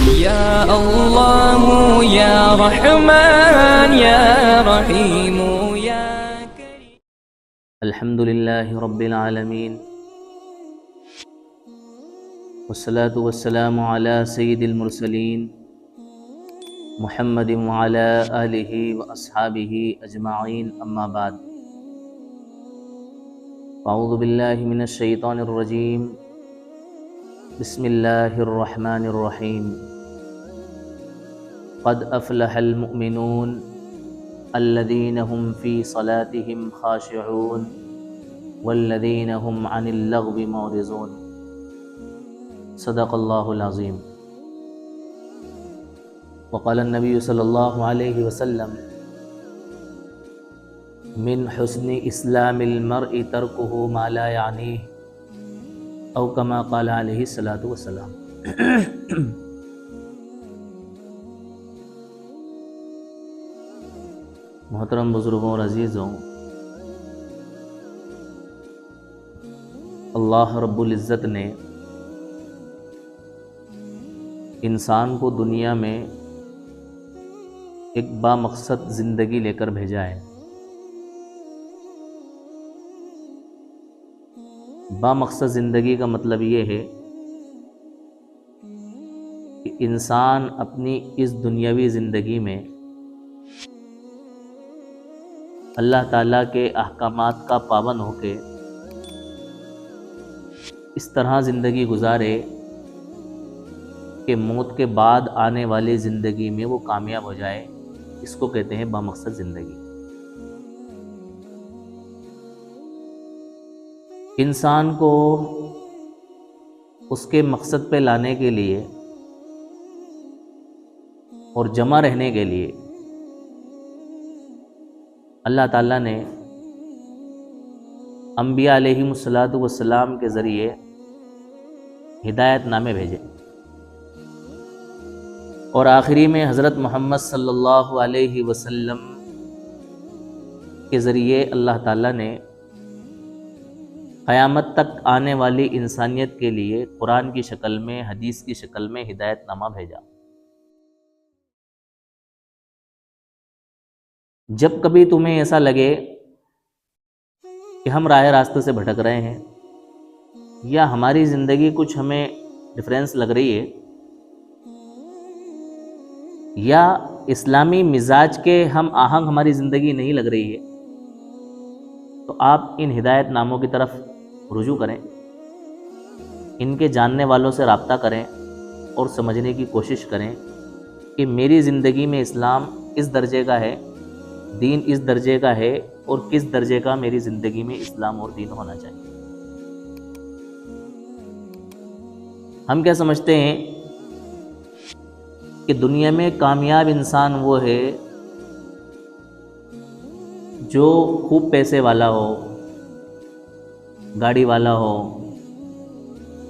یا اللہ یا رحمان یا رحیم یا کریم۔ الحمد للہ رب العالمین، والصلاة والسلام علی سید المرسلین محمد وعلی آلہ واصحابہ اجمعین، اما بعد۔ اعوذ باللہ من الشیطان الرجیم، بسم اللہ الرحمن الرحیم۔ قد افلح المؤمنون الذین هم فی صلاتهم خاشعون والذین هم عن اللغو معرضون۔ صدق اللہ العظیم۔ وقال النبی صلی اللہ علیہ وسلم: من حسن اسلام المرء ترکہ ما لا یعنیہ، او کما قال علیہ الصلاۃ والسلام۔ محترم بزرگوں اور عزیزوں، اللہ رب العزت نے انسان کو دنیا میں ایک بامقصد زندگی لے کر بھیجا ہے۔ بامقصد زندگی کا مطلب یہ ہے کہ انسان اپنی اس دنیاوی زندگی میں اللہ تعالیٰ کے احکامات کا پابند ہو کے اس طرح زندگی گزارے کہ موت کے بعد آنے والی زندگی میں وہ کامیاب ہو جائے۔ اس کو کہتے ہیں بامقصد زندگی۔ انسان کو اس کے مقصد پہ لانے کے لیے اور جمع رہنے کے لیے اللہ تعالیٰ نے انبیاء علیہم الصلاۃ والسلام کے ذریعے ہدایت نامے بھیجے، اور آخری میں حضرت محمد صلی اللہ علیہ وسلم کے ذریعے اللہ تعالیٰ نے قیامت تک آنے والی انسانیت کے لیے قرآن کی شکل میں، حدیث کی شکل میں ہدایت نامہ بھیجا۔ جب کبھی تمہیں ایسا لگے کہ ہم راہ راستے سے بھٹک رہے ہیں، یا ہماری زندگی کچھ ہمیں ڈفرینس لگ رہی ہے، یا اسلامی مزاج کے ہم آہنگ ہماری زندگی نہیں لگ رہی ہے، تو آپ ان ہدایت ناموں کی طرف رجوع کریں، ان کے جاننے والوں سے رابطہ کریں اور سمجھنے کی کوشش کریں کہ میری زندگی میں اسلام کس درجے کا ہے، دین اس درجے کا ہے، اور کس درجے کا میری زندگی میں اسلام اور دین ہونا چاہیے۔ ہم کیا سمجھتے ہیں کہ دنیا میں کامیاب انسان وہ ہے جو خوب پیسے والا ہو، گاڑی والا ہو،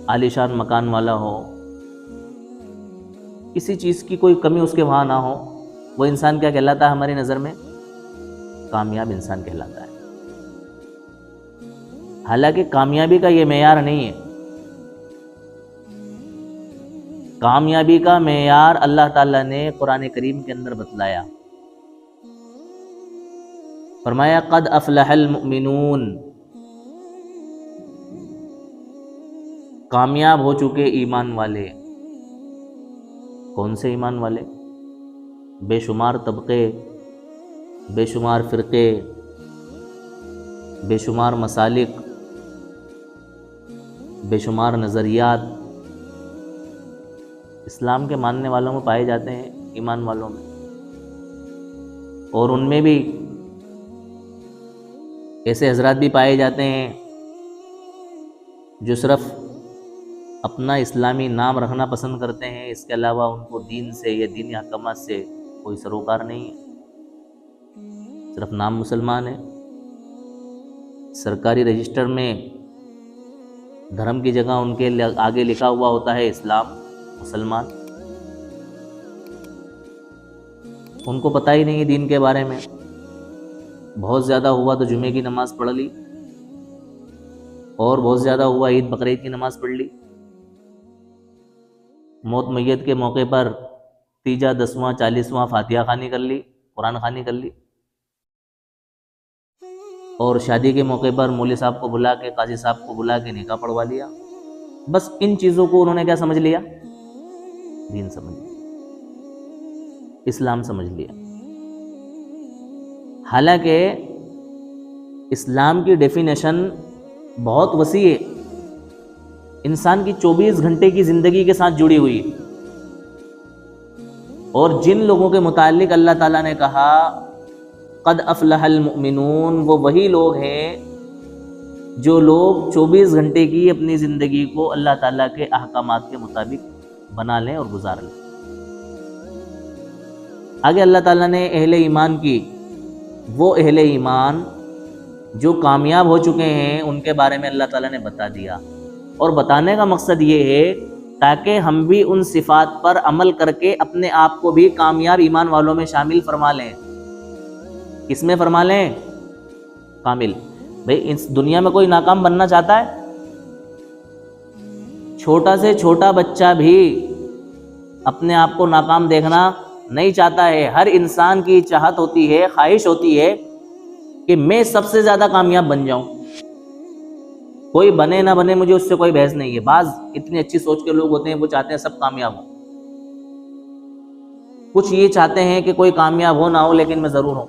عالیشان مکان والا ہو، کسی چیز کی کوئی کمی اس کے وہاں نہ ہو۔ وہ انسان کیا کہلاتا ہے ہماری نظر میں؟ کامیاب انسان کہلاتا ہے۔ حالانکہ کامیابی کا یہ معیار نہیں ہے۔ کامیابی کا معیار اللہ تعالیٰ نے قرآن کریم کے اندر بتلایا۔ فرمایا قد افلح المؤمنون، کامیاب ہو چکے ایمان والے۔ کون سے ایمان والے؟ بے شمار طبقے، بے شمار فرقے، بے شمار مسالک، بے شمار نظریات اسلام کے ماننے والوں میں پائے جاتے ہیں، ایمان والوں میں، اور ان میں بھی ایسے حضرات بھی پائے جاتے ہیں جو صرف اپنا اسلامی نام رکھنا پسند کرتے ہیں، اس کے علاوہ ان کو دین سے یا دینی احکامات سے کوئی سروکار نہیں ہے، صرف نام مسلمان ہے۔ سرکاری رجسٹر میں دھرم کی جگہ ان کے آگے لکھا ہوا ہوتا ہے اسلام، مسلمان۔ ان کو پتہ ہی نہیں ہے دین کے بارے میں۔ بہت زیادہ ہوا تو جمعے کی نماز پڑھ لی، اور بہت زیادہ ہوا عید بقرعید کی نماز پڑھ لی، موت میت کے موقع پر تیجا 10واں 40واں فاتحہ خوانی کر لی، قرآن خوانی کر لی، اور شادی کے موقع پر مولوی صاحب کو بلا کے، قاضی صاحب کو بلا کے نکاح پڑھوا لیا۔ بس ان چیزوں کو انہوں نے کیا سمجھ لیا؟ دین سمجھ لیا، اسلام سمجھ لیا۔ حالانکہ اسلام کی ڈیفینیشن بہت وسیع ہے، انسان کی 24 گھنٹے کی زندگی کے ساتھ جڑی ہوئی ہے، اور جن لوگوں کے متعلق اللہ تعالیٰ نے کہا قد افلح المؤمنون، وہ وہی لوگ ہیں جو لوگ 24 گھنٹے کی اپنی زندگی کو اللہ تعالیٰ کے احکامات کے مطابق بنا لیں اور گزار لیں۔ آگے اللہ تعالیٰ نے اہل ایمان کی، وہ اہل ایمان جو کامیاب ہو چکے ہیں ان کے بارے میں اللہ تعالیٰ نے بتا دیا، اور بتانے کا مقصد یہ ہے تاکہ ہم بھی ان صفات پر عمل کر کے اپنے آپ کو بھی کامیاب ایمان والوں میں شامل فرما لیں۔ کس میں فرما لیں؟ کامل۔ بھئی اس دنیا میں کوئی ناکام بننا چاہتا ہے؟ چھوٹا سے چھوٹا بچہ بھی اپنے آپ کو ناکام دیکھنا نہیں چاہتا ہے۔ ہر انسان کی چاہت ہوتی ہے، خواہش ہوتی ہے کہ میں سب سے زیادہ کامیاب بن جاؤں۔ کوئی بنے نہ بنے مجھے اس سے کوئی بحث نہیں ہے۔ بعض اتنی اچھی سوچ کے لوگ ہوتے ہیں، وہ چاہتے ہیں سب کامیاب ہوں۔ کچھ یہ چاہتے ہیں کہ کوئی کامیاب ہو نہ ہو لیکن میں ضرور ہوں۔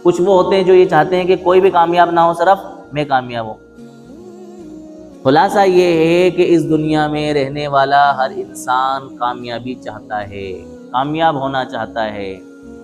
کچھ وہ ہوتے ہیں جو یہ چاہتے ہیں کہ کوئی بھی کامیاب نہ ہو، صرف میں کامیاب ہوں۔ خلاصہ یہ ہے کہ اس دنیا میں رہنے والا ہر انسان کامیابی چاہتا ہے، کامیاب ہونا چاہتا ہے،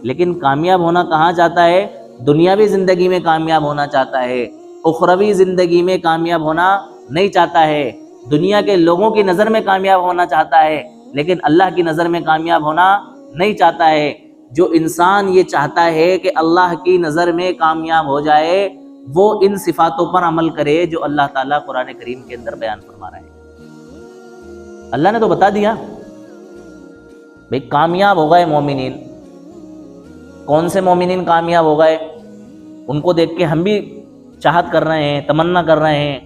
لیکن کامیاب ہونا کہاں چاہتا ہے؟ دنیاوی زندگی میں کامیاب ہونا چاہتا ہے، اخروی زندگی میں کامیاب ہونا نہیں چاہتا ہے۔ دنیا کے لوگوں کی نظر میں کامیاب ہونا چاہتا ہے، لیکن اللہ کی نظر میں کامیاب ہونا نہیں چاہتا ہے۔ جو انسان یہ چاہتا ہے کہ اللہ کی نظر میں کامیاب ہو جائے، وہ ان صفاتوں پر عمل کرے جو اللہ تعالیٰ قرآن کریم کے اندر بیان فرما رہا ہے۔ اللہ نے تو بتا دیا بھئی کامیاب ہو گئے مومنین۔ کون سے مومنین کامیاب ہو گئے؟ ان کو دیکھ کے ہم بھی چاہت کر رہے ہیں، تمنا کر رہے ہیں،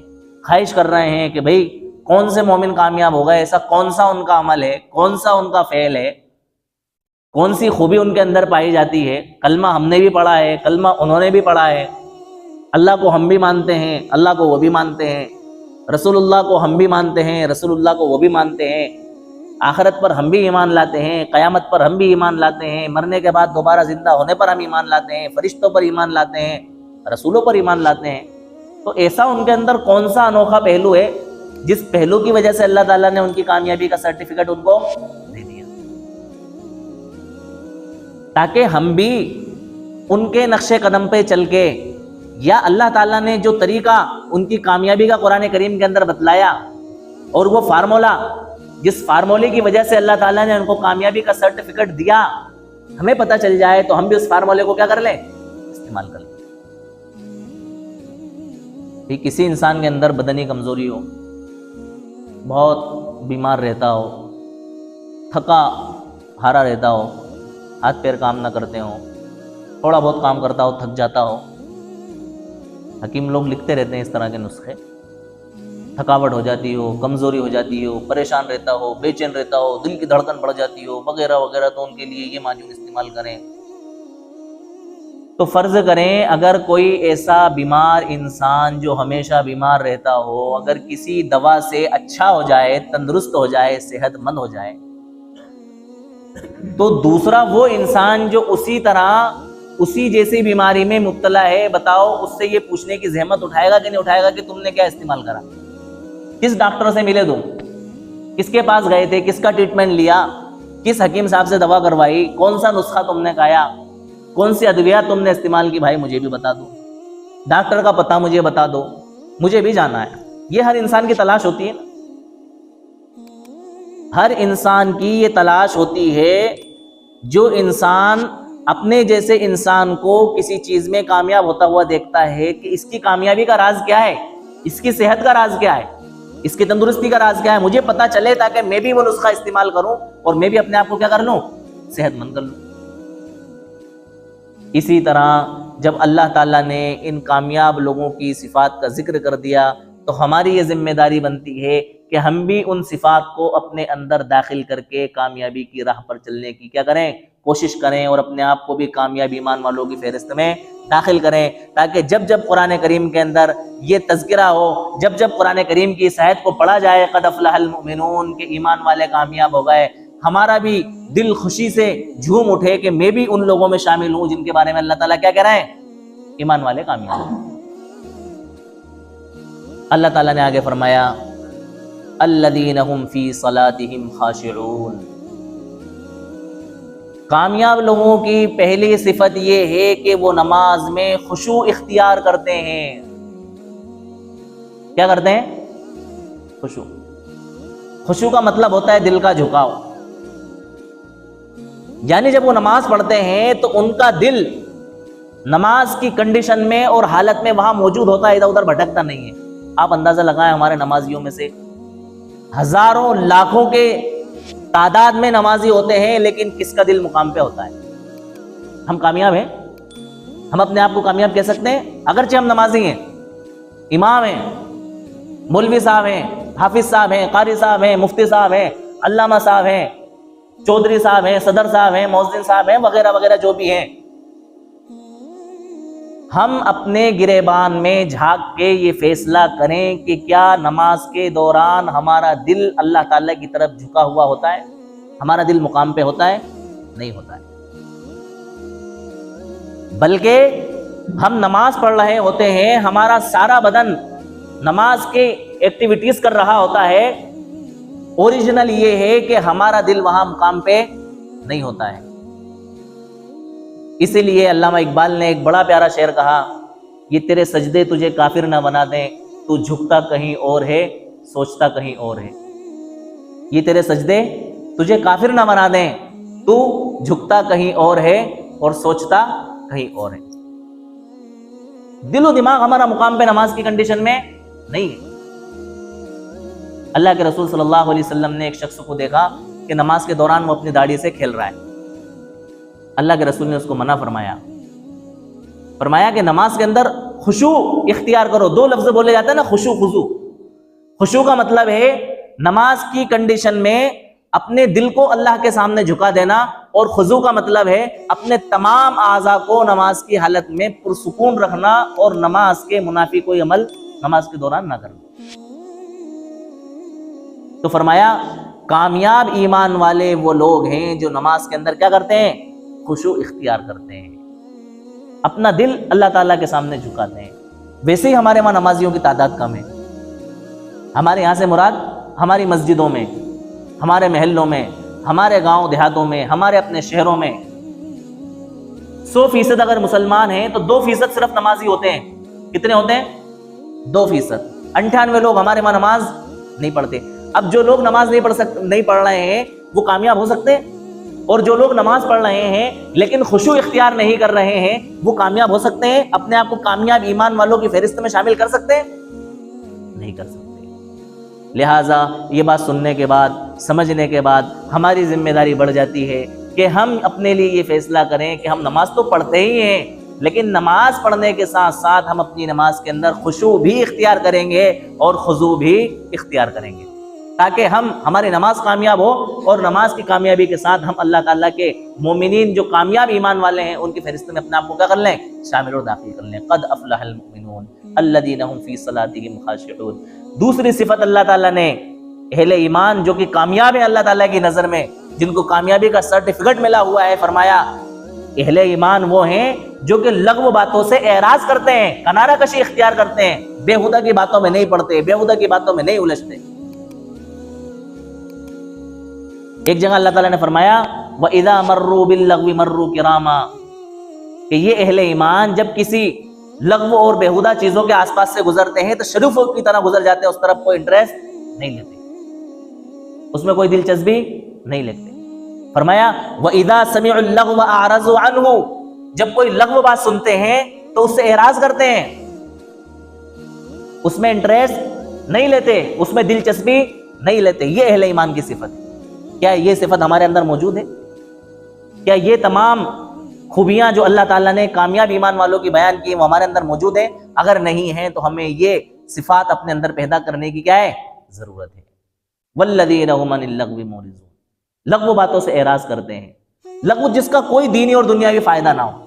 خواہش کر رہے ہیں کہ بھئی کون سے مومن کامیاب ہو گئے، ایسا کون سا ان کا عمل ہے، کون سا ان کا فعل ہے، کون سی خوبی ان کے اندر پائی جاتی ہے۔ کلمہ ہم نے بھی پڑھا ہے، کلمہ انہوں نے بھی پڑھا ہے، اللہ کو ہم بھی مانتے ہیں، اللہ کو وہ بھی مانتے ہیں، رسول اللہ کو ہم بھی مانتے ہیں، رسول اللہ کو وہ بھی مانتے ہیں، آخرت پر ہم بھی ایمان لاتے ہیں، قیامت پر ہم بھی ایمان لاتے ہیں، مرنے کے بعد دوبارہ زندہ ہونے پر ہم ایمان لاتے ہیں، فرشتوں پر ایمان لاتے ہیں، رسولوں پر ایمان لاتے ہیں۔ تو ایسا ان کے اندر کون سا انوکھا پہلو ہے جس پہلو کی وجہ سے اللہ تعالیٰ نے ان کی کامیابی کا سرٹیفکیٹ ان کو دے دیا، تاکہ ہم بھی ان کے نقش قدم پہ چل کے، یا اللہ تعالیٰ نے جو طریقہ ان کی کامیابی کا قرآن کریم کے اندر بتلایا، اور وہ فارمولا جس فارمولے کی وجہ سے اللہ تعالیٰ نے ان کو کامیابی کا سرٹیفکیٹ دیا، ہمیں پتہ چل جائے تو ہم بھی اس فارمولے کو کیا کر لیں؟ استعمال کر لیں۔ کہ کسی انسان کے اندر بدنی کمزوری ہو، بہت بیمار رہتا ہو، تھکا ہارا رہتا ہو، ہاتھ پیر کام نہ کرتے ہوں، تھوڑا بہت کام کرتا ہو تھک جاتا ہو، حکیم لوگ لکھتے رہتے ہیں اس طرح کے نسخے، تھکاوٹ ہو جاتی ہو، کمزوری ہو جاتی ہو، پریشان رہتا ہو، بے چین رہتا ہو، دل کی دھڑکن بڑھ جاتی ہو وغیرہ وغیرہ، تو ان کے لیے یہ معجون استعمال کریں۔ تو فرض کریں اگر کوئی ایسا بیمار انسان جو ہمیشہ بیمار رہتا ہو، اگر کسی دوا سے اچھا ہو جائے، تندرست ہو جائے، صحت مند ہو جائے، تو دوسرا وہ انسان جو اسی طرح اسی جیسی بیماری میں مبتلا ہے، بتاؤ اس سے یہ پوچھنے کی زحمت اٹھائے گا کہ نہیں اٹھائے گا کہ تم نے کیا استعمال کرا، کس ڈاکٹر سے ملے تم، کس کے پاس گئے تھے، کس کا ٹریٹمنٹ لیا، کس حکیم صاحب سے دوا کروائی، کون سا نسخہ تم نے کھایا، کون سی ادویات تم نے استعمال کی، بھائی مجھے بھی بتا دو، ڈاکٹر کا پتہ مجھے بتا دو، مجھے بھی جانا ہے۔ یہ ہر انسان کی تلاش ہوتی ہے، ہر انسان کی یہ تلاش ہوتی ہے۔ جو انسان اپنے جیسے انسان کو کسی چیز میں کامیاب ہوتا ہوا دیکھتا ہے کہ اس کی کامیابی کا راز کیا ہے، اس کی صحت کا راز کیا ہے، اس کی تندرستی کا راز کیا ہے، مجھے پتا چلے تاکہ میں بھی وہ نسخہ استعمال کروں اور میں بھی اپنے آپ کو کیا کر لوں، صحت مند کر لوں۔ اسی طرح جب اللہ تعالیٰ نے ان کامیاب لوگوں کی صفات کا ذکر کر دیا تو ہماری یہ ذمہ داری بنتی ہے کہ ہم بھی ان صفات کو اپنے اندر داخل کر کے کامیابی کی راہ پر چلنے کی کیا کریں، کوشش کریں، اور اپنے آپ کو بھی کامیاب ایمان والوں کی فہرست میں داخل کریں، تاکہ جب جب قرآن کریم کے اندر یہ تذکرہ ہو، جب جب قرآن کریم کی اس آیت کو پڑھا جائے قد افلح المؤمنون کہ ایمان والے کامیاب ہو گئے، ہمارا بھی دل خوشی سے جھوم اٹھے کہ میں بھی ان لوگوں میں شامل ہوں جن کے بارے میں اللہ تعالیٰ کیا کہہ رہے ہیں، ایمان والے کامیاب ہیں۔ اللہ تعالیٰ نے آگے فرمایا الذین هم فی صلاتهم خاشعون، کامیاب لوگوں کی پہلی صفت یہ ہے کہ وہ نماز میں خشوع اختیار کرتے ہیں۔ کیا کرتے ہیں؟ خشوع۔ خشوع کا مطلب ہوتا ہے دل کا جھکاؤ، یعنی جب وہ نماز پڑھتے ہیں تو ان کا دل نماز کی کنڈیشن میں اور حالت میں وہاں موجود ہوتا ہے، ادھر ادھر بھٹکتا نہیں ہے۔ آپ اندازہ لگائیں ہمارے نمازیوں میں سے ہزاروں لاکھوں کے تعداد میں نمازی ہوتے ہیں، لیکن کس کا دل مقام پہ ہوتا ہے؟ ہم کامیاب ہیں؟ ہم اپنے آپ کو کامیاب کہہ سکتے ہیں؟ اگرچہ ہم نمازی ہیں، امام ہیں، مولوی صاحب ہیں، حافظ صاحب ہیں، قاری صاحب ہیں، مفتی صاحب ہیں، علامہ صاحب ہیں، چودھری صاحب ہیں، صدر صاحب ہیں، مؤذن صاحب ہیں، وغیرہ وغیرہ جو بھی ہیں، ہم اپنے گریبان میں جھانک کے یہ فیصلہ کریں کہ کیا نماز کے دوران ہمارا دل اللہ تعالیٰ کی طرف جھکا ہوا ہوتا ہے؟ ہمارا دل مقام پہ ہوتا ہے؟ نہیں ہوتا ہے، بلکہ ہم نماز پڑھ رہے ہوتے ہیں، ہمارا سارا بدن نماز کے ایکٹیویٹیز کر رہا ہوتا ہے، اوریجنل یہ ہے کہ ہمارا دل وہاں مقام پہ نہیں ہوتا ہے۔ اسی لیے علامہ اقبال نے ایک بڑا پیارا شعر کہا، یہ تیرے سجدے تجھے کافر نہ بنا دیں، تو جھکتا کہیں اور ہے سوچتا کہیں اور ہے۔ یہ تیرے سجدے تجھے کافر نہ بنا دیں، تو جھکتا کہیں اور ہے اور سوچتا کہیں اور ہے۔ دل و دماغ ہمارا مقام پہ نماز کی کنڈیشن میں نہیں ہے۔ اللہ کے رسول صلی اللہ علیہ وسلم نے ایک شخص کو دیکھا کہ نماز کے دوران وہ اپنی داڑھی سے کھیل رہا ہے۔ اللہ کے رسول نے اس کو منع فرمایا کہ نماز کے اندر خشوع اختیار کرو۔ دو لفظ بولے جاتے ہیں نا، خشوع خضوع۔ خشوع کا مطلب ہے نماز کی کنڈیشن میں اپنے دل کو اللہ کے سامنے جھکا دینا، اور خضوع کا مطلب ہے اپنے تمام اعضاء کو نماز کی حالت میں پرسکون رکھنا اور نماز کے منافی کوئی عمل نماز کے دوران نہ کرنا۔ تو فرمایا کامیاب ایمان والے وہ لوگ ہیں جو نماز کے اندر کیا کرتے ہیں؟ خشوع اختیار کرتے ہیں، اپنا دل اللہ تعالیٰ کے سامنے جھکاتے ہیں۔ ویسے ہی ہمارے وہاں نمازیوں کی تعداد کم ہے۔ ہمارے یہاں سے مراد ہماری مسجدوں میں، ہمارے محلوں میں، ہمارے گاؤں دیہاتوں میں، ہمارے اپنے شہروں میں 100% اگر مسلمان ہیں تو 2% صرف نمازی ہوتے ہیں۔ کتنے ہوتے ہیں؟ 2%۔ 98 لوگ ہمارے وہاں نماز نہیں پڑھتے۔ اب جو لوگ نماز نہیں پڑھ رہے ہیں وہ کامیاب ہو سکتے ہیں، اور جو لوگ نماز پڑھ رہے ہیں لیکن خشوع اختیار نہیں کر رہے ہیں وہ کامیاب ہو سکتے ہیں؟ اپنے آپ کو کامیاب ایمان والوں کی فہرست میں شامل کر سکتے ہیں؟ نہیں کر سکتے۔ لہٰذا یہ بات سننے کے بعد، سمجھنے کے بعد ہماری ذمہ داری بڑھ جاتی ہے کہ ہم اپنے لیے یہ فیصلہ کریں کہ ہم نماز تو پڑھتے ہی ہیں، لیکن نماز پڑھنے کے ساتھ ساتھ ہم اپنی نماز کے اندر خشوع بھی اختیار کریں گے اور خضوع بھی اختیار کریں گے، تاکہ ہماری نماز کامیاب ہو، اور نماز کی کامیابی کے ساتھ ہم اللہ تعالیٰ کے مومنین جو کامیاب ایمان والے ہیں ان کی فہرست میں اپنے آپ کو کیا کر لیں؟ شامل اور داخل کر لیں۔ قد افلح المؤمنون الذین هم فی صلاتهم خاشعون۔ دوسری صفت اللہ تعالیٰ نے اہل ایمان جو کہ کامیاب ہیں اللہ تعالیٰ کی نظر میں، جن کو کامیابی کا سرٹیفکیٹ ملا ہوا ہے، فرمایا اہل ایمان وہ ہیں جو کہ لغو باتوں سے اعراض کرتے ہیں، کنارہ کشی اختیار کرتے ہیں، بےہودہ کی باتوں میں نہیں پڑتے، بےہودہ کی باتوں میں نہیں الجھتے۔ ایک جگہ اللہ تعالیٰ نے فرمایا وَإِذَا مَرُّوا بِاللَّغْوِ مَرُّوا كِرَامًا، کہ یہ اہل ایمان جب کسی لغو اور بےہودہ چیزوں کے آس پاس سے گزرتے ہیں تو شریفوں کی طرح گزر جاتے ہیں، اس طرف کوئی انٹرسٹ نہیں لیتے، اس میں کوئی دلچسپی نہیں لیتے۔ فرمایا وَإِذَا سَمِعُوا اللَّغْوَ أَعْرَضُوا عَنْهُ، جب کوئی لغو بات سنتے ہیں تو اس سے اعراض کرتے ہیں، اس میں انٹرسٹ نہیں لیتے، اس میں دلچسپی نہیں لیتے۔ یہ اہل ایمان کی صفت ہے۔ کیا یہ صفت ہمارے اندر موجود ہے؟ کیا یہ تمام خوبیاں جو اللہ تعالیٰ نے کامیاب ایمان والوں کی بیان کی وہ ہمارے اندر موجود ہیں؟ اگر نہیں ہیں تو ہمیں یہ صفات اپنے اندر پیدا کرنے کی کیا ہے؟ ضرورت ہے۔ والذین هم عن اللغو معرضون، لغو باتوں سے اعراض کرتے ہیں، لغو جس کا کوئی دینی اور دنیاوی فائدہ نہ ہو،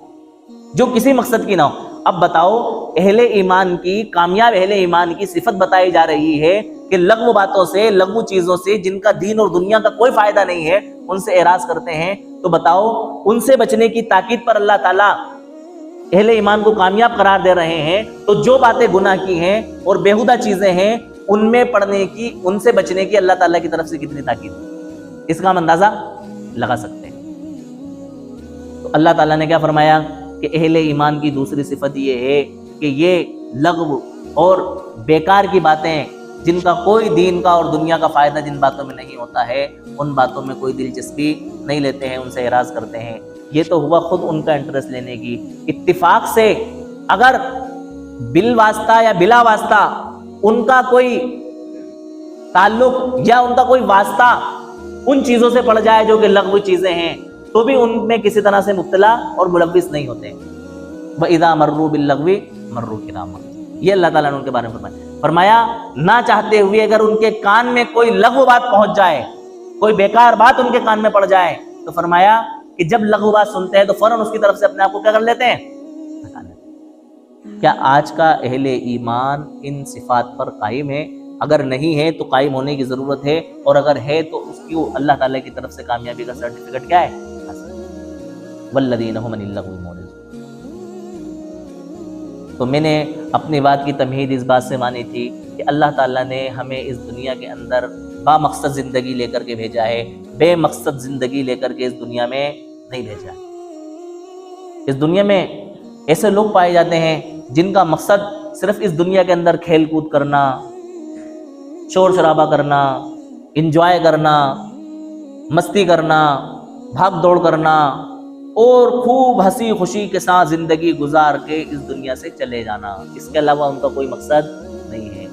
جو کسی مقصد کی نہ ہو۔ اب بتاؤ، اہل ایمان کی، کامیاب اہل ایمان کی صفت بتائی جا رہی ہے کہ لغو باتوں سے، لغو چیزوں سے جن کا دین اور دنیا کا کوئی فائدہ نہیں ہے ان سے اعراض کرتے ہیں۔ تو بتاؤ، ان سے بچنے کی تاکید پر اللہ تعالیٰ اہل ایمان کو کامیاب قرار دے رہے ہیں، تو جو باتیں گناہ کی ہیں اور بیہودہ چیزیں ہیں ان میں پڑنے کی، ان سے بچنے کی اللہ تعالیٰ کی طرف سے کتنی تاکید ہے، اس کا ہم اندازہ لگا سکتے ہیں۔ تو اللہ تعالیٰ نے کیا فرمایا کہ اہل ایمان کی دوسری صفت یہ ہے کہ یہ لغو اور بیکار کی باتیں، جن کا کوئی دین کا اور دنیا کا فائدہ جن باتوں میں نہیں ہوتا ہے، ان باتوں میں کوئی دلچسپی نہیں لیتے ہیں، ان سے اعراض کرتے ہیں۔ یہ تو ہوا خود ان کا انٹرسٹ لینے کی۔ اتفاق سے اگر بالواسطہ یا بلا واسطہ ان کا کوئی تعلق یا ان کا کوئی واسطہ ان چیزوں سے پڑ جائے جو کہ لغو چیزیں ہیں، تو بھی ان میں کسی طرح سے مبتلا اور ملوث نہیں ہوتے۔ وَإِذَا مَرُّوا بِاللَّغْوِ مَرُّوا كِرَامًا، یہ اللہ تعالیٰ نے ان کے بارے میں فرمایا نہ چاہتے ہوئے اگر ان کے کان میں کوئی لغو بات پہنچ جائے، کوئی بیکار بات ان کے کان میں پڑ جائے، تو فرمایا کہ جب لغو بات سنتے ہیں تو فوراً اس کی طرف سے اپنے آپ کو کیا کر لیتے ہیں؟ ہٹا لیتے ہیں۔ کیا آج کا اہل ایمان ان صفات پر قائم ہے؟ اگر نہیں ہے تو قائم ہونے کی ضرورت ہے، اور اگر ہے تو اس کی اللہ تعالیٰ کی طرف سے کامیابی کا سرٹیفکیٹ کیا ہے؟ والذین هم عن اللغو معرضون۔ تو میں نے اپنی بات کی تمہید اس بات سے مانی تھی کہ اللہ تعالیٰ نے ہمیں اس دنیا کے اندر با مقصد زندگی لے کر کے بھیجا ہے، بے مقصد زندگی لے کر کے اس دنیا میں نہیں بھیجا ہے۔ اس دنیا میں ایسے لوگ پائے جاتے ہیں جن کا مقصد صرف اس دنیا کے اندر کھیل کود کرنا، شور شرابہ کرنا، انجوائے کرنا، مستی کرنا، بھاگ دوڑ کرنا اور خوب ہنسی خوشی کے ساتھ زندگی گزار کے اس دنیا سے چلے جانا، اس کے علاوہ ان کا کوئی مقصد نہیں ہے۔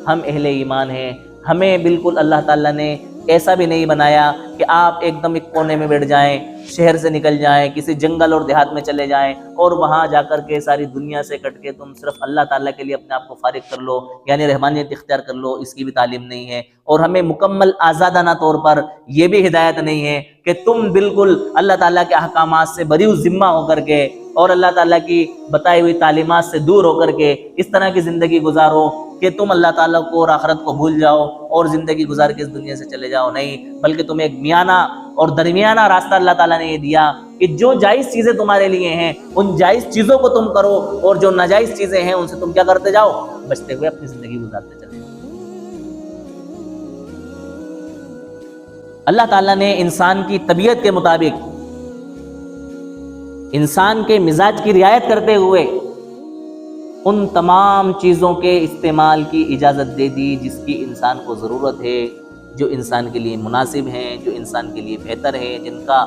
ہم اہل ایمان ہیں، ہمیں بالکل اللہ تعالیٰ نے ایسا بھی نہیں بنایا کہ آپ ایک دم ایک کونے میں بیٹھ جائیں، شہر سے نکل جائیں، کسی جنگل اور دیہات میں چلے جائیں اور وہاں جا کر کے ساری دنیا سے کٹ کے تم صرف اللہ تعالیٰ کے لیے اپنے آپ کو فارغ کر لو، یعنی رحمانیت اختیار کر لو، اس کی بھی تعلیم نہیں ہے۔ اور ہمیں مکمل آزادانہ طور پر یہ بھی ہدایت نہیں ہے کہ تم بالکل اللہ تعالیٰ کے احکامات سے بری ذمہ ہو کر کے اور اللہ تعالیٰ کی بتائی ہوئی تعلیمات سے دور ہو کر کے اس طرح کی زندگی گزارو کہ تم اللہ تعالیٰ کو اور آخرت کو بھول جاؤ اور زندگی گزار کے اس دنیا سے چلے جاؤ۔ نہیں، بلکہ تمہیں ایک میانہ اور درمیانہ راستہ اللہ تعالیٰ نے یہ دیا کہ جو جائز چیزیں تمہارے لیے ہیں ان جائز چیزوں کو تم کرو، اور جو ناجائز چیزیں ہیں ان سے تم کیا کرتے جاؤ؟ بچتے ہوئے اپنی زندگی گزارتے چلے جاؤ۔ اللہ تعالیٰ نے انسان کی طبیعت کے مطابق، انسان کے مزاج کی رعایت کرتے ہوئے ان تمام چیزوں کے استعمال کی اجازت دے دی جس کی انسان کو ضرورت ہے، جو انسان کے لیے مناسب ہیں، جو انسان کے لیے بہتر ہے، جن کا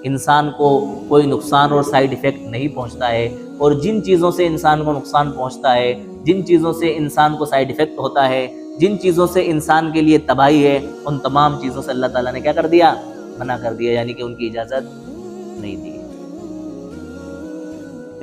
انسان کو کوئی نقصان اور سائیڈ ایفیکٹ نہیں پہنچتا ہے، اور جن چیزوں سے انسان کو نقصان پہنچتا ہے، جن چیزوں سے انسان کو سائیڈ ایفیکٹ ہوتا ہے، جن چیزوں سے انسان کے لیے تباہی ہے، ان تمام چیزوں سے اللہ تعالیٰ نے کیا کر دیا؟ منع کر دیا، یعنی کہ ان کی اجازت نہیں دی۔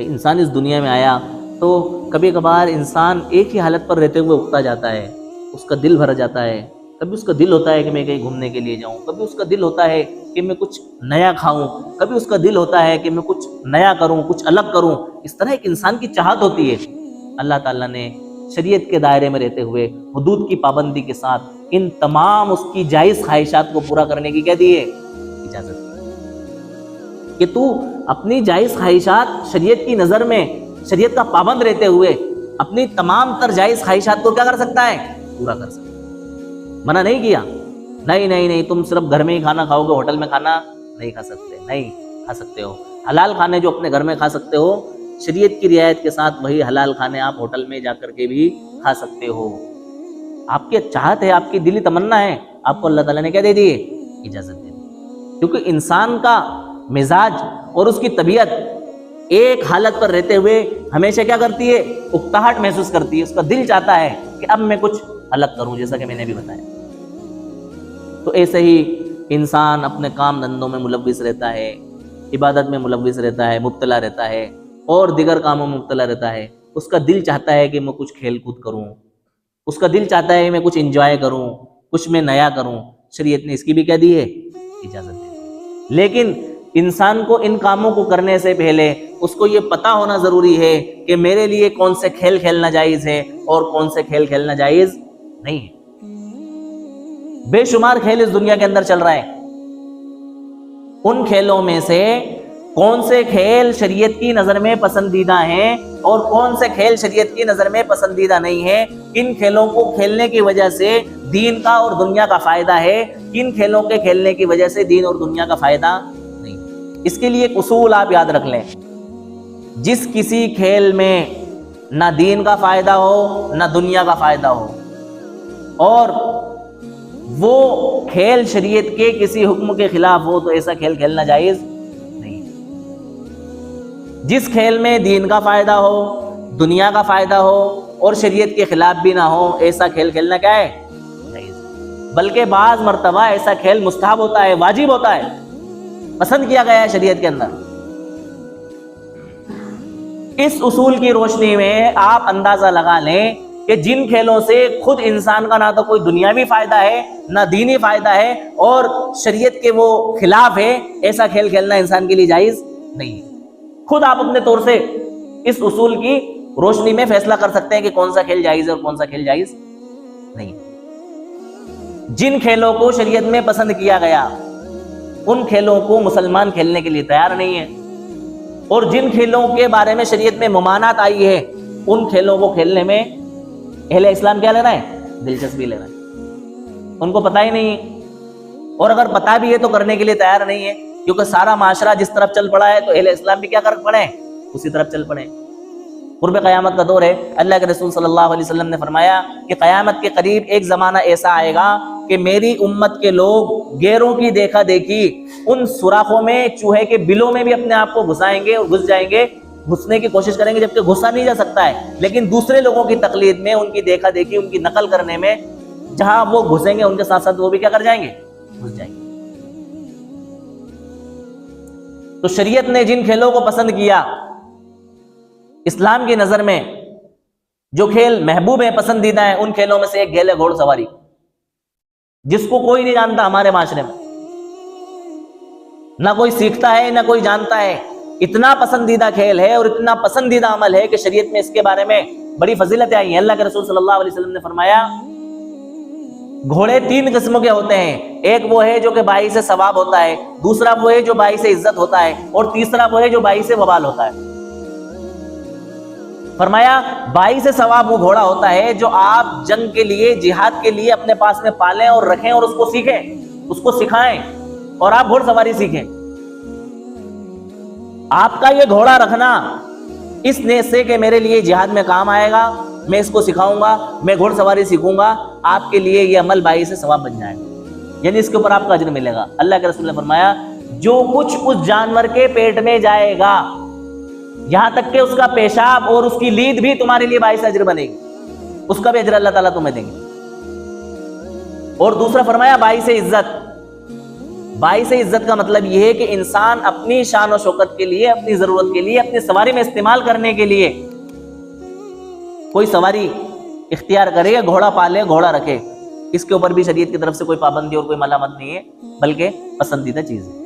انسان اس دنیا میں آیا تو کبھی کبھار انسان ایک ہی حالت پر رہتے ہوئے اکتا جاتا ہے، اس کا دل بھر جاتا ہے۔ کبھی اس کا دل ہوتا ہے کہ میں کہیں گھومنے کے لیے جاؤں، کبھی اس کا دل ہوتا ہے کہ میں کچھ نیا کھاؤں، کبھی اس کا دل ہوتا ہے کہ میں کچھ نیا کروں، کچھ الگ کروں۔ اس طرح ایک انسان کی چاہت ہوتی ہے۔ اللہ تعالیٰ نے شریعت کے دائرے میں رہتے ہوئے حدود کی پابندی کے ساتھ ان تمام اس کی جائز خواہشات کو پورا کرنے کی کیا دی ہے؟ اجازت دی کہ تو اپنی جائز خواہشات شریعت کی نظر میں شریعت کا پابند رہتے ہوئے اپنی تمام تر جائز خواہشات کو کیا کر سکتا ہے؟ پورا کر سکتا ہے۔ منع نہیں کیا، نہیں تم صرف گھر میں ہی کھانا کھاؤ گے، ہوٹل میں کھانا نہیں کھا سکتے، نہیں کھا سکتے ہو۔ حلال کھانے جو اپنے گھر میں کھا سکتے ہو، شریعت کی رعایت کے ساتھ وہی حلال کھانے آپ ہوٹل میں جا کر کے بھی کھا سکتے ہو۔ آپ کی چاہت ہے، آپ کی دلی تمنا ہے، آپ کو اللہ تعالیٰ نے کیا دے دی ہے؟ اجازت دے دی۔ کیونکہ انسان کا مزاج اور اس کی طبیعت ایک حالت پر رہتے ہوئے ہمیشہ کیا کرتی ہے؟ اکتاہٹ محسوس کرتی ہے، اس کا دل چاہتا ہے کہ اب میں کچھ الگ کروں، جیسا کہ میں نے بھی بتایا۔ تو ایسے ہی انسان اپنے کام دھندوں میں ملوث رہتا ہے، عبادت میں ملوث رہتا ہے، مبتلا رہتا ہے، اور دیگر کاموں میں مبتلا رہتا ہے۔ اس کا دل چاہتا ہے کہ میں کچھ کھیل کود کروں، اس کا دل چاہتا ہے میں کچھ انجوائے کروں، کچھ میں نیا کروں، شریعت نے اس کی بھی کیا دی ہے؟ اجازت دی ہے۔ لیکن انسان کو ان کاموں کو کرنے سے پہلے اس کو یہ پتا ہونا ضروری ہے کہ میرے لیے کون سے کھیل کھیلنا جائز ہے اور کون سے کھیل کھیلنا جائز نہیں ہے۔ بے شمار کھیل اس دنیا کے اندر چل رہا ہے، ان کھیلوں میں سے کون سے کھیل شریعت کی نظر میں پسندیدہ ہیں اور کون سے کھیل شریعت کی نظر میں پسندیدہ نہیں ہیں، کن کھیلوں کو کھیلنے کی وجہ سے دین کا اور دنیا کا فائدہ ہے، کن کھیلوں کے کھیلنے کی وجہ سے دین اور دنیا کا فائدہ نہیں۔ اس کے لیے ایک اصول آپ یاد رکھ لیں، جس کسی کھیل میں نہ دین کا فائدہ ہو نہ دنیا کا فائدہ ہو اور وہ کھیل شریعت کے کسی حکم کے خلاف ہو تو ایسا کھیل کھیلنا جائز نہیں۔ جس کھیل میں دین کا فائدہ ہو، دنیا کا فائدہ ہو اور شریعت کے خلاف بھی نہ ہو، ایسا کھیل کھیلنا کیا ہے؟ جائز۔ بلکہ بعض مرتبہ ایسا کھیل مستحب ہوتا ہے، واجب ہوتا ہے، پسند کیا گیا ہے شریعت کے اندر۔ اس اصول کی روشنی میں آپ اندازہ لگا لیں کہ جن کھیلوں سے خود انسان کا نہ تو کوئی دنیاوی فائدہ ہے نہ دینی فائدہ ہے اور شریعت کے وہ خلاف ہے، ایسا کھیل کھیلنا انسان کے لیے جائز نہیں ہے۔ خود آپ اپنے طور سے اس اصول کی روشنی میں فیصلہ کر سکتے ہیں کہ کون سا کھیل جائز ہے اور کون سا کھیل جائز نہیں۔ جن کھیلوں کو شریعت میں پسند کیا گیا ان کھیلوں کو مسلمان کھیلنے کے لیے تیار نہیں ہے، اور جن کھیلوں کے بارے میں شریعت میں ممانعت آئی ہے ان کھیلوں کو کھیلنے میں اہل اسلام کیا لے رہا ہے؟ دلچسپی لے رہا ہے۔ ان کو پتہ ہی نہیں ہے، اور اگر پتہ بھی ہے تو کرنے کے لیے تیار نہیں ہے، کیونکہ سارا معاشرہ جس طرف چل پڑا ہے تو اہل اسلام بھی کیا کر پڑے ہیں؟ اسی طرف چل پڑے۔ قرب قیامت کا دور ہے، اللہ کے رسول صلی اللہ علیہ وسلم نے فرمایا کہ قیامت کے قریب ایک زمانہ ایسا آئے گا کہ میری امت کے لوگ غیروں کی دیکھا دیکھی ان سوراخوں میں، چوہے کے بلوں میں بھی اپنے آپ کو گھسائیں گے اور گھس جائیں گے، گھسنے کی کوشش کریں گے جبکہ گھسا نہیں جا سکتا ہے، لیکن دوسرے لوگوں کی تقلید میں، ان کی دیکھا دیکھی، ان کی نقل کرنے میں جہاں وہ گھسیں گے ان کے ساتھ ساتھ وہ بھی کیا کر جائیں گے؟ گھس جائیں گے۔ تو شریعت نے جن کھیلوں کو پسند کیا، اسلام کی نظر میں جو کھیل محبوب ہیں، پسندیدہ ہیں، ان کھیلوں میں سے ایک کھیل ہے گھوڑ سواری، جس کو کوئی نہیں جانتا ہمارے معاشرے میں، نہ کوئی سیکھتا ہے نہ کوئی جانتا ہے۔ اتنا پسندیدہ کھیل ہے اور اتنا پسندیدہ عمل ہے کہ شریعت میں اس کے بارے میں بڑی فضیلتیں آئی ہیں۔ اللہ کے رسول صلی اللہ علیہ وسلم نے فرمایا گھوڑے 3 قسم کے ہوتے ہیں، ایک وہ ہے جو کہ باعث ثواب ہوتا ہے، دوسرا وہ ہے جو باعث عزت ہوتا ہے، اور تیسرا وہ ہے جو باعث وبال ہوتا ہے۔ فرمایا باعث ثواب وہ گھوڑا ہوتا ہے جو آپ جنگ کے لیے، جہاد کے لیے اپنے پاس میں پالیں اور رکھیں اور اس کو سیکھیں، اس کو سکھائیں اور آپ گھوڑ سواری سیکھیں۔ آپ کا یہ گھوڑا رکھنا اس نیت سے کہ میرے لیے جہاد میں کام آئے گا، میں اس کو سکھاؤں گا، میں گھوڑ سواری سیکھوں گا، آپ کے لیے یہ عمل باعث ثواب بن جائے گا، یعنی اس کے اوپر آپ کا اجر ملے گا۔ اللہ کے رسول نے فرمایا جو کچھ اس جانور کے پیٹ میں جائے گا، یہاں تک کہ اس کا پیشاب اور اس کی لید بھی تمہارے لیے باعث اجر بنے گی، اس کا بھی اجر اللہ تعالیٰ تمہیں دیں گے۔ اور دوسرا فرمایا باعث عزت۔ باعث عزت کا مطلب یہ ہے کہ انسان اپنی شان و شوکت کے لیے، اپنی ضرورت کے لیے، اپنی سواری میں استعمال کرنے کے لیے کوئی سواری اختیار کرے یا گھوڑا پالے، گھوڑا رکھے، اس کے اوپر بھی شریعت کی طرف سے کوئی پابندی اور کوئی ملامت نہیں ہے، بلکہ پسندیدہ چیز ہے۔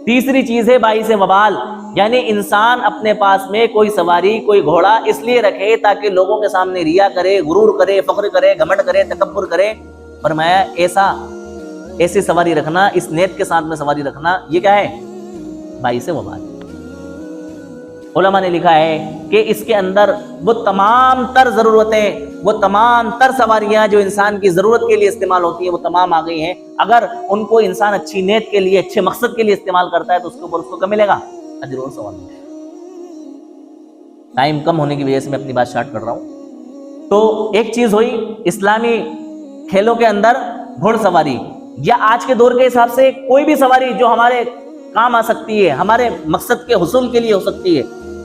تیسری چیز ہے باعث وبال، یعنی انسان اپنے پاس میں کوئی سواری، کوئی گھوڑا اس لیے رکھے تاکہ لوگوں کے سامنے ریا کرے، غرور کرے، فخر کرے، گھمنڈ کرے، تکبر کرے۔ فرمایا ایسی سواری رکھنا، اس نیت کے ساتھ میں سواری رکھنا، یہ کیا ہے؟ باعث وبال۔ علماء نے لکھا ہے کہ اس کے اندر وہ تمام تر ضرورتیں، وہ تمام تر سواریاں جو انسان کی ضرورت کے لیے استعمال ہوتی ہیں وہ تمام آ گئی ہیں۔ اگر ان کو انسان اچھی نیت کے لیے، اچھے مقصد کے لیے استعمال کرتا ہے تو اس کے اوپر اس کو کیا ملے گا؟ اجر اور ثواب ملے گا۔ ٹائم کم ہونے کی وجہ سے میں اپنی بات شارٹ کر رہا ہوں۔ تو ایک چیز ہوئی اسلامی کھیلوں کے اندر گھوڑ سواری، یا آج کے دور کے حساب سے کوئی بھی سواری جو ہمارے کام آ سکتی ہے، ہمارے مقصد کے حصول کے لیے ہو سکتی ہے،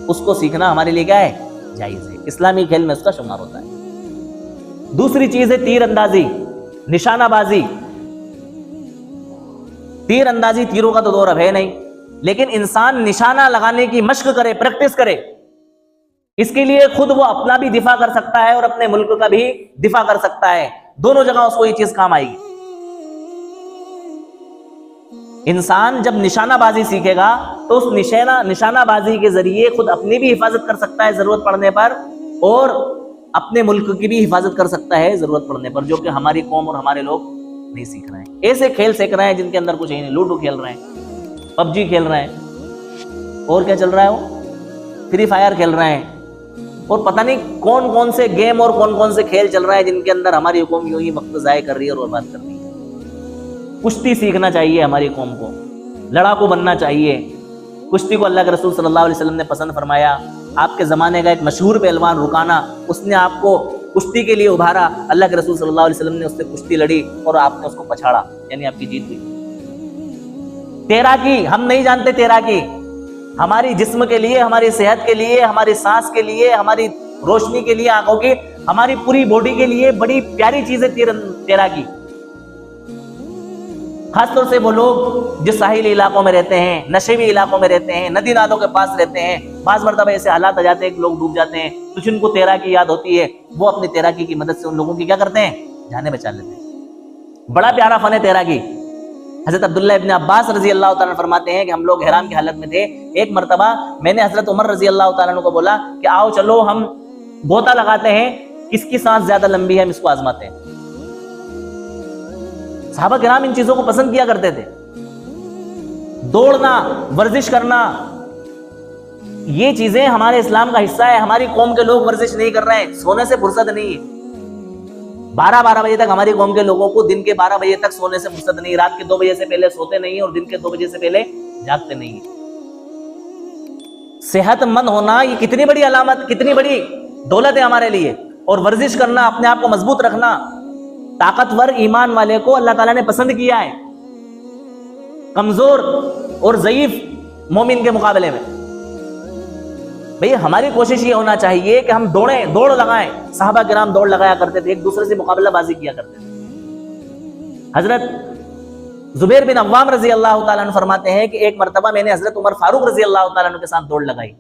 اس کو سیکھنا ہمارے لیے کیا ہے؟ جائز ہے، اسلامی کھیل میں اس کا شمار ہوتا ہے۔ دوسری چیز ہے تیر اندازی، نشانہ بازی۔ تیر اندازی، تیروں کا تو دور اب ہے نہیں، لیکن انسان نشانہ لگانے کی مشق کرے، پریکٹس کرے، اس کے لیے خود وہ اپنا بھی دفاع کر سکتا ہے اور اپنے ملک کا بھی دفاع کر سکتا ہے، دونوں جگہ اس کو یہ چیز کام آئے گی۔ انسان جب نشانہ بازی سیکھے گا تو اس نشانہ بازی کے ذریعے خود اپنی بھی حفاظت کر سکتا ہے ضرورت پڑنے پر، اور اپنے ملک کی بھی حفاظت کر سکتا ہے ضرورت پڑنے پر، جو کہ ہماری قوم اور ہمارے لوگ نہیں سیکھ رہے ہیں۔ ایسے کھیل سیکھ رہے ہیں جن کے اندر کچھ ہی نہیں، لوڈو کھیل رہے ہیں، پب جی کھیل رہے ہیں، اور کیا چل رہا ہے، وہ فری فائر کھیل رہے ہیں، اور پتہ نہیں کون کون سے گیم اور کون کون سے کھیل چل رہے ہیں جن کے اندر ہماری قوم یوں ہی وقت ضائع کر رہی ہے اور برباد کر رہی ہے۔ کشتی سیکھنا چاہیے ہماری قوم کو، لڑاکو بننا چاہیے۔ کشتی کو اللہ کے رسول صلی اللہ علیہ وسلم نے پسند فرمایا۔ آپ کے زمانے کا ایک مشہور پہلوان رکانہ، اس نے آپ کو کشتی کے لیے ابھارا، اللہ کے رسول صلی اللہ علیہ وسلم نے اس سے کشتی لڑی اور آپ نے اس کو پچھاڑا، یعنی آپ کی جیت ہوئی۔ تیراکی ہم نہیں جانتے، تیراکی ہماری جسم کے لیے، ہماری صحت کے لیے، ہماری سانس کے لیے، ہماری روشنی کے لیے آنکھوں کی، ہماری پوری باڈی کے لیے بڑی پیاری چیز ہے تیراکی۔ خاص طور سے وہ لوگ جو ساحلی علاقوں میں رہتے ہیں، نشیبی علاقوں میں رہتے ہیں، ندی نالوں کے پاس رہتے ہیں، بعض مرتبہ ایسے حالات آ جاتے ہیں کہ لوگ ڈوب جاتے ہیں، تو جن کو تیراکی یاد ہوتی ہے وہ اپنی تیراکی کی مدد سے ان لوگوں کی کیا کرتے ہیں، جانیں بچا لیتے ہیں۔ بڑا پیارا فن ہے تیراکی۔ حضرت عبداللہ ابن عباس رضی اللہ تعالیٰ فرماتے ہیں کہ ہم لوگ احرام کی حالت میں تھے، ایک مرتبہ میں نے حضرت عمر رضی اللہ تعالیٰ کو بولا کہ آؤ چلو ہم غوطہ لگاتے ہیں، کس کی سانس زیادہ لمبی ہے ہم اس کو آزماتے ہیں۔ صحابہ کرام ان چیزوں کو پسند کیا کرتے تھے۔ دوڑنا، ورزش کرنا، یہ چیزیں ہمارے اسلام کا حصہ ہے۔ ہماری قوم کے لوگ ورزش نہیں کر رہے ہیں، سونے سے فرصت نہیں ہے۔ 12 بجے تک ہماری قوم کے لوگوں کو، دن کے 12 بجے تک سونے سے فرصت نہیں، رات کے 2 بجے سے پہلے سوتے نہیں اور دن کے 2 بجے سے پہلے جاگتے نہیں۔ صحت مند ہونا یہ کتنی بڑی علامت، کتنی بڑی دولت ہے ہمارے لیے، اور ورزش کرنا، اپنے آپ کو مضبوط رکھنا، طاقتور ایمان والے کو اللہ تعالیٰ نے پسند کیا ہے کمزور اور ضعیف مومن کے مقابلے میں۔ بھئی ہماری کوشش یہ ہونا چاہیے کہ ہم دوڑ لگائیں۔ صحابہ کرام دوڑ لگایا کرتے تھے، ایک دوسرے سے مقابلہ بازی کیا کرتے تھے۔ حضرت زبیر بن عوام رضی اللہ تعالیٰ عنہ فرماتے ہیں کہ ایک مرتبہ میں نے حضرت عمر فاروق رضی اللہ تعالیٰ عنہ کے ساتھ دوڑ لگائی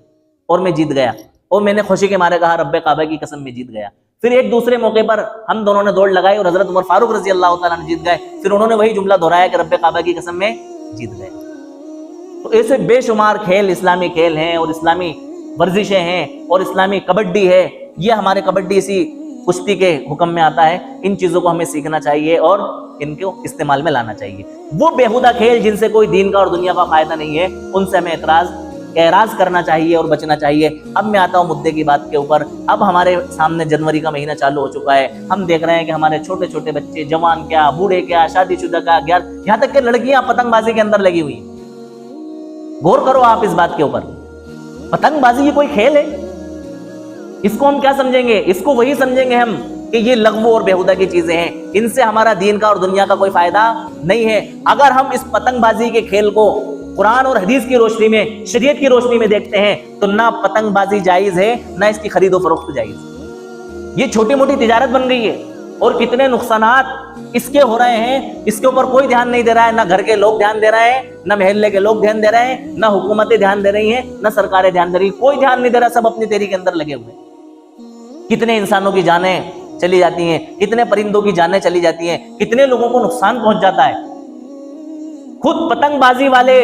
اور میں جیت گیا، اور میں نے خوشی کے مارے کہا رب کعبہ کی قسم میں جیت گیا۔ پھر ایک دوسرے موقع پر ہم دونوں نے دوڑ لگائی اور حضرت عمر فاروق رضی اللہ تعالیٰ عنہ جیت گئے، پھر انہوں نے وہی جملہ دہرایا کہ رب کعبہ کی قسم میں جیت گئے۔ تو ایسے بے شمار کھیل اسلامی کھیل ہیں اور اسلامی ورزشیں ہیں، اور اسلامی کبڈی ہے، یہ ہمارے کبڈی اسی کشتی کے حکم میں آتا ہے۔ ان چیزوں کو ہمیں سیکھنا چاہیے اور ان کو استعمال میں لانا چاہیے۔ وہ بےہودہ کھیل جن سے کوئی دین کا اور دنیا کا فائدہ نہیں ہے، ان سے ہمیں اعراض کرنا چاہیے اور بچنا چاہیے۔ اب میں آتا ہوں مدعے کی بات کے اوپر۔ اب ہمارے سامنے جنوری کا مہینہ چالو ہو چکا ہے، ہم دیکھ رہے ہیں کہ ہمارے چھوٹے چھوٹے بچے، جوان کیا، بوڑھے کیا، شادی شدہ کا، یہاں تک کہ لڑکیاں پتنگ بازی کے اندر لگی ہوئی ہیں۔ غور کرو آپ اس بات کے اوپر، پتنگ بازی یہ کوئی کھیل ہے؟ اس کو ہم کیا سمجھیں گے؟ اس کو وہی سمجھیں گے ہم کہ یہ لغو اور بےہودہ کی چیزیں ہیں، ان سے ہمارا دین کا اور دنیا کا کوئی فائدہ نہیں ہے۔ اگر ہم اس پتنگ بازی کے کھیل کو قرآن اور حدیث کی روشنی میں، شریعت کی روشنی میں دیکھتے ہیں تو نہ پتنگ بازی جائز ہے، نہ اس کی خرید و فروخت جائز ہے۔ یہ چھوٹی موٹی تجارت بن گئی ہے، اور کتنے نقصانات اس کے ہو رہے ہیں، اس کے اوپر کوئی دھیان نہیں دے رہا ہے۔ نہ گھر کے لوگ دھیان دے رہے ہیں، نہ محلے کے لوگ دھیان دے رہے ہیں، نہ حکومتیں دھیان دے رہی ہیں، نہ سرکاریں دھیان دے رہی ہیں، کوئی دھیان نہیں دے رہا، سب اپنی تیری کے اندر لگے ہوئے ہیں۔ کتنے انسانوں کی جانیں چلی جاتی ہیں، کتنے پرندوں کی جانیں چلی جاتی ہیں، کتنے لوگوں کو نقصان پہنچ جاتا ہے۔ خود پتنگ بازی والے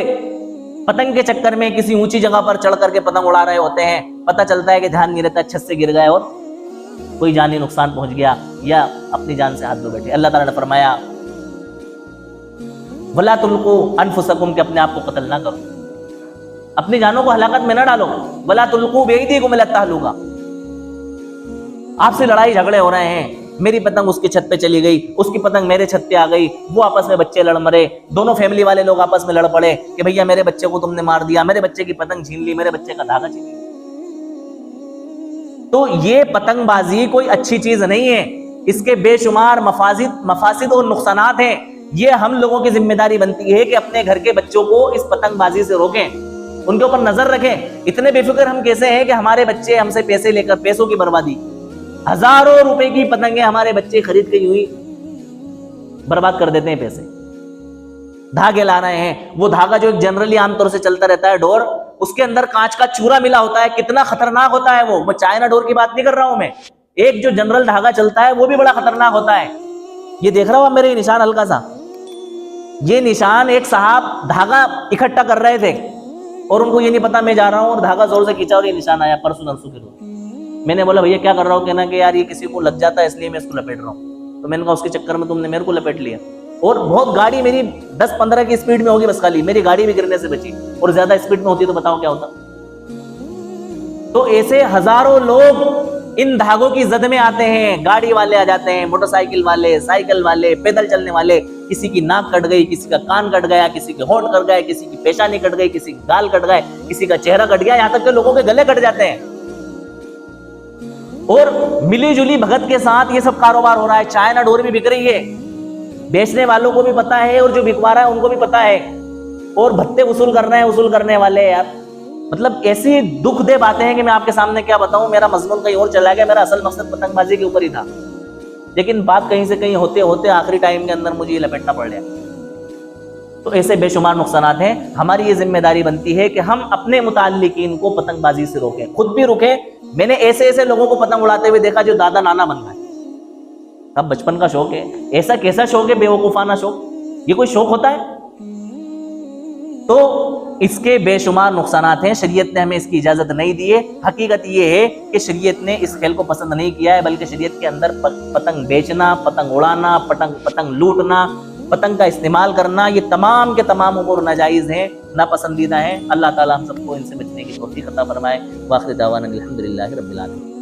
پتنگ کے چکر میں کسی اونچی جگہ پر چڑھ کر کے پتنگ اڑا رہے ہوتے ہیں، پتہ چلتا ہے کہ دھیان نہیں رہتا، چھت سے گر گئے اور کوئی جانی نقصان پہنچ گیا، یا اپنی جان سے ہاتھ دھو بیٹھے۔ اللہ تعالیٰ نے فرمایا وَلَا تُلْقُوا أَنفُسَكُمْ کہ اپنے آپ کو قتل نہ کرو، اپنی جانوں کو ہلاکت میں نہ ڈالو۔ وَلَا تُلْقُوا بِأَيْدِيكُمْ إِلَى التَّهْلُكَةِ آپ سے لڑائی جھگڑے ہو رہے ہیں، میری پتنگ اس کی چھت پہ چلی گئی، اس کی پتنگ میرے چھت پہ آ گئی، وہ آپس میں بچے لڑ مرے، دونوں فیملی والے لوگ آپس میں لڑ پڑے کہ بھیا میرے بچے کو تم نے مار دیا، میرے بچے کی پتنگ چھین لی، میرے بچے کا دھاگا چھین لی۔ تو یہ پتنگ بازی کوئی اچھی چیز نہیں ہے، اس کے بے شمار مفاسد اور نقصانات ہیں۔ یہ ہم لوگوں کی ذمہ داری بنتی ہے کہ اپنے گھر کے بچوں کو اس پتنگ بازی سے روکیں، ان کے اوپر نظر رکھیں۔ اتنے بے فکر ہم کیسے ہیں کہ ہمارے بچے ہم سے پیسے لے کر، پیسوں کی بربادی، ہزاروں روپے کی پتنگیں ہمارے بچے خرید کے یوں ہی برباد کر دیتے ہیں پیسے۔ دھاگے لا رہے ہیں، وہ دھاگا جو جنرلی عام طور سے چلتا رہتا ہے ڈور، اس کے اندر کانچ کا چورا ملا ہوتا ہے، کتنا خطرناک ہوتا ہے وہ چائنا ڈور کی بات نہیں کر رہا ہوں میں، ایک جو جنرل دھاگا چلتا ہے وہ بھی بڑا خطرناک ہوتا ہے. یہ دیکھ رہا ہوں میرے یہ نشان ہلکا سا، یہ نشان ایک صاحب دھاگا اکٹھا کر رہے تھے اور ان کو یہ نہیں پتا میں جا رہا ہوں، اور دھاگا زور سے کھینچا اور یہ نشان آیا پرسوں نرسوں کے روز. میں نے بولا بھیا کیا کر رہا ہوں؟ کہنا کہ یار یہ کسی کو لگ جاتا ہے اس لیے میں اس کو لپیٹ رہا ہوں. تو میں نے کہا اس کے چکر میں تم نے میرے کو لپیٹ لیا. اور بہت گاڑی میری 10-15 کی اسپیڈ میں ہوگی بس خالی، میری گاڑی بھی گرنے سے بچی، اور زیادہ اسپیڈ میں ہوتی تو بتاؤ کیا ہوتا. تو ایسے ہزاروں لوگ ان دھاگوں کی زد میں آتے ہیں، گاڑی والے آ جاتے ہیں، موٹر سائیکل والے، سائیکل والے، پیدل چلنے والے، کسی کی ناک کٹ گئی، کسی کا کان کٹ گیا، کسی کے ہونٹ کٹ گئے، کسی کی پیشانی کٹ گئی، کسی کے گال کٹ گئے، کسی کا چہرہ کٹ گیا، یہاں تک کہ لوگوں کے گلے کٹ جاتے ہیں. اور ملی جلی بھگت کے ساتھ یہ سب کاروبار ہو رہا ہے. چائنا ڈور بھی بک رہی ہے، بیچنے والوں کو بھی پتا ہے اور جو بکوا رہا ہے ان کو بھی پتا ہے، اور بھتے وصول کر رہے ہیں وصول کرنے والے. یار مطلب ایسی دکھ دے باتیں ہیں کہ میں آپ کے سامنے کیا بتاؤں. میرا مضمون کہیں اور چلا گیا، میرا اصل مقصد پتنگ بازی کے اوپر ہی تھا، لیکن بات کہیں سے کہیں ہوتے ہوتے آخری ٹائم کے اندر مجھے یہ لپیٹنا پڑ گیا. تو ایسے بے شمار نقصانات ہیں. ہماری یہ ذمہ داری بنتی ہے کہ ہم اپنے متعلقین کو پتنگ بازی سے روکیں، خود بھی رکیں. میں نے ایسے لوگوں کو پتنگ اڑاتے ہوئے دیکھا جو دادا نانا بن گئے. اب بچپن کا شوق ہے، ایسا کیسا شوق ہے بے وقوفانہ شوق؟ یہ کوئی شوق ہوتا ہے؟ تو اس کے بے شمار نقصانات ہیں. شریعت نے ہمیں اس کی اجازت نہیں دی ہے. حقیقت یہ ہے کہ شریعت نے اس کھیل کو پسند نہیں کیا ہے، بلکہ شریعت کے اندر پتنگ بیچنا، پتنگ اڑانا، پتنگ لوٹنا، پتنگ کا استعمال کرنا، یہ تمام کے تمام امور ناجائز ہیں، ناپسندیدہ ہیں. اللہ تعالی ہم سب کو ان سے بچنے کی توفیق عطا فرمائے. واخر دعوانا الحمدللہ رب العالمین.